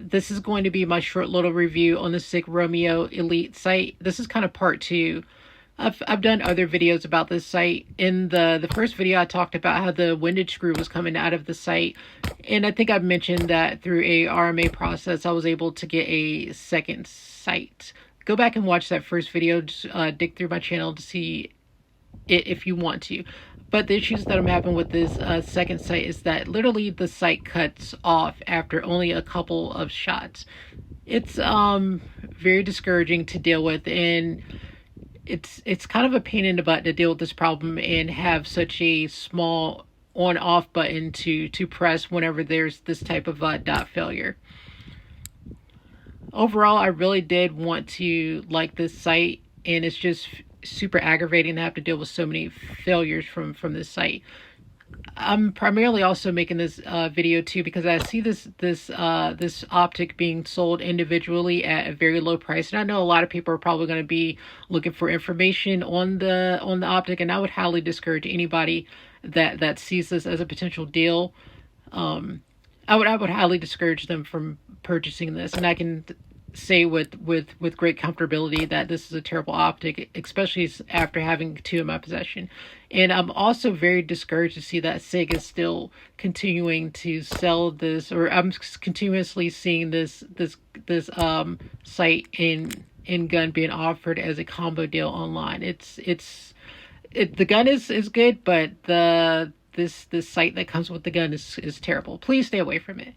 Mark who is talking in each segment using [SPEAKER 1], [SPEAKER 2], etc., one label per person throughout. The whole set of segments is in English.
[SPEAKER 1] this is going to be my short little review on the SIG Romeo Elite sight. This is kind of part two. I've done other videos about this sight. In the first video, I talked about how the windage screw was coming out of the sight. And I think I've mentioned that through a RMA process, I was able to get a second sight. Go back and watch that first video. Just dig through my channel to see it if you want to. But the issues that I'm having with this second sight is that literally the sight cuts off after only a couple of shots. It's very discouraging to deal with, and it's kind of a pain in the butt to deal with this problem and have such a small on-off button to press whenever there's this type of dot failure. Overall, I really did want to like this sight, and it's just super aggravating to have to deal with so many failures from this sight. I'm primarily also making this video too because I see this optic being sold individually at a very low price, and I know a lot of people are probably going to be looking for information on the optic, and I would highly discourage anybody that sees this as a potential deal. I would highly discourage them from purchasing this, and I can say with great comfortability that this is a terrible optic, especially after having two in my possession. And I'm also very discouraged to see that SIG is still continuing to sell this, or I'm continuously seeing this sight in gun being offered as a combo deal online. The gun is good, but this sight that comes with the gun is terrible. Please stay away from it.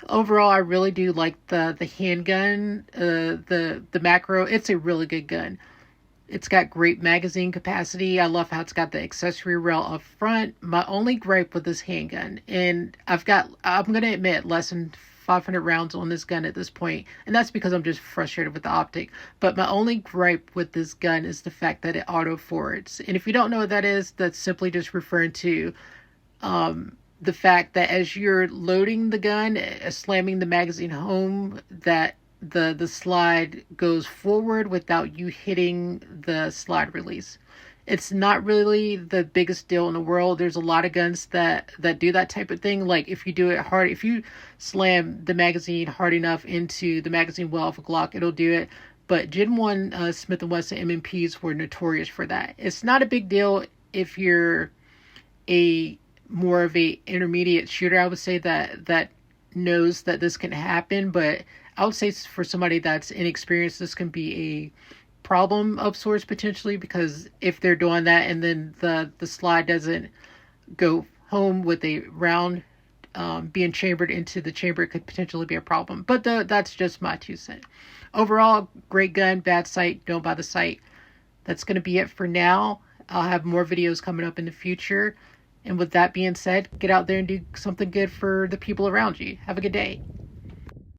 [SPEAKER 1] Overall, I really do like the handgun, the macro. It's a really good gun. It's got great magazine capacity. I love how it's got the accessory rail up front. My only gripe with this handgun, and I'm going to admit, less than 500 rounds on this gun at this point, and that's because I'm just frustrated with the optic. But my only gripe with this gun is the fact that it auto forwards. And if you don't know what that is, that's simply just referring to the fact that as you're loading the gun, slamming the magazine home, that the slide goes forward without you hitting the slide release. It's not really the biggest deal in the world. There's a lot of guns that do that type of thing. Like if you do it hard, if you slam the magazine hard enough into the magazine well of a Glock, it'll do it. But Gen 1 Smith & Wesson M&Ps were notorious for that. It's not a big deal if you're more of a intermediate shooter, I would say, that knows that this can happen. But I would say for somebody that's inexperienced, this can be a problem of sorts potentially, because if they're doing that and then the slide doesn't go home with a round being chambered into the chamber, it could potentially be a problem. But that's just my 2 cents. Overall, great gun, bad sight, don't buy the sight. That's going to be it for now. I'll have more videos coming up in the future. And with that being said, get out there and do something good for the people around you. Have a good day.